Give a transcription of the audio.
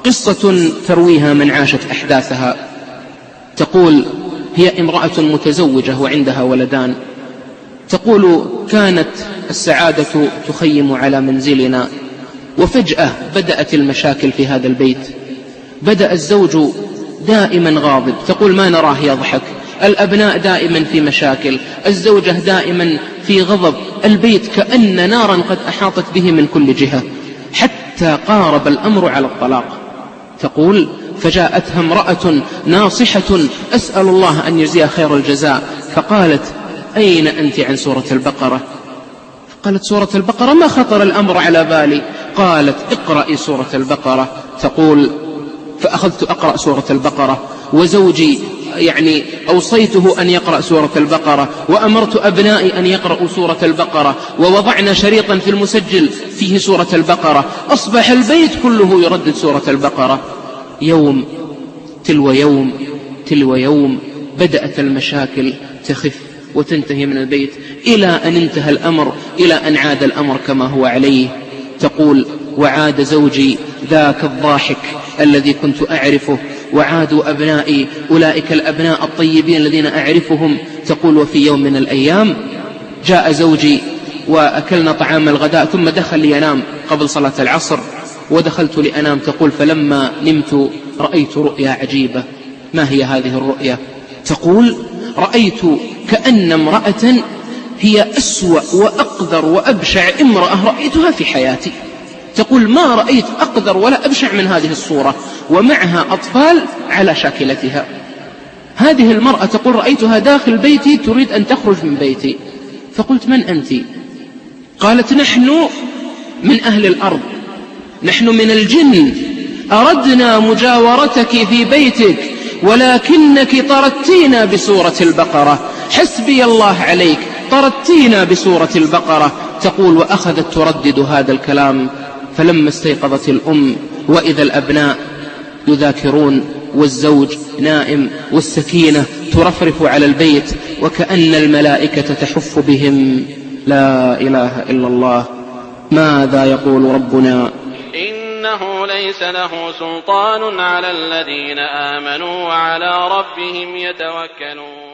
قصة ترويها من عاشت أحداثها. تقول هي امرأة متزوجة وعندها ولدان. تقول كانت السعادة تخيم على منزلنا، وفجأة بدأت المشاكل في هذا البيت. بدأ الزوج دائما غاضب، تقول ما نراه يضحك، الأبناء دائما في مشاكل، الزوجة دائما في غضب، البيت كأن نارا قد أحاطت به من كل جهة، حتى قارب الأمر على الطلاق. تقول فجاءتها امرأة ناصحة أسأل الله أن يجزيها خير الجزاء، فقالت أين أنت عن سورة البقرة؟ قالت سورة البقرة ما خطر الأمر على بالي. قالت اقرأي سورة البقرة. تقول فأخذت أقرأ سورة البقرة، وزوجي أوصيته أن يقرأ سورة البقرة، وأمرت أبنائي أن يقرأوا سورة البقرة، ووضعنا شريطا في المسجل فيه سورة البقرة. أصبح البيت كله يردد سورة البقرة. يوم تلو يوم تلو يوم بدأت المشاكل تخف وتنتهي من البيت، إلى أن انتهى الأمر، إلى أن عاد الأمر كما هو عليه. تقول وعاد زوجي ذاك الضاحك الذي كنت أعرفه، وعادوا أبنائي أولئك الأبناء الطيبين الذين أعرفهم. تقول وفي يوم من الأيام جاء زوجي وأكلنا طعام الغداء، ثم دخل لينام قبل صلاة العصر، ودخلت لأنام. تقول فلما نمت رأيت رؤيا عجيبة. ما هي هذه الرؤيا؟ تقول رأيت كأن امرأة هي أسوأ وأقذر وأبشع امرأة رأيتها في حياتي. تقول ما رأيت أقذر ولا أبشع من هذه الصورة، ومعها أطفال على شاكلتها. هذه المرأة تقول رأيتها داخل بيتي تريد أن تخرج من بيتي، فقلت من أنت؟ قالت نحن من أهل الأرض، نحن من الجن، أردنا مجاورتك في بيتك ولكنك طردتينا بسورة البقرة، حسبي الله عليك، طردتينا بسورة البقرة. تقول وأخذت تردد هذا الكلام، فلما استيقظت الأم وإذا الأبناء يذاكرون والزوج نائم والسكينة ترفرف على البيت وكأن الملائكة تحف بهم. لا إله إلا الله. ماذا يقول ربنا؟ إنه ليس له سلطان على الذين آمنوا وعلى ربهم يتوكلون.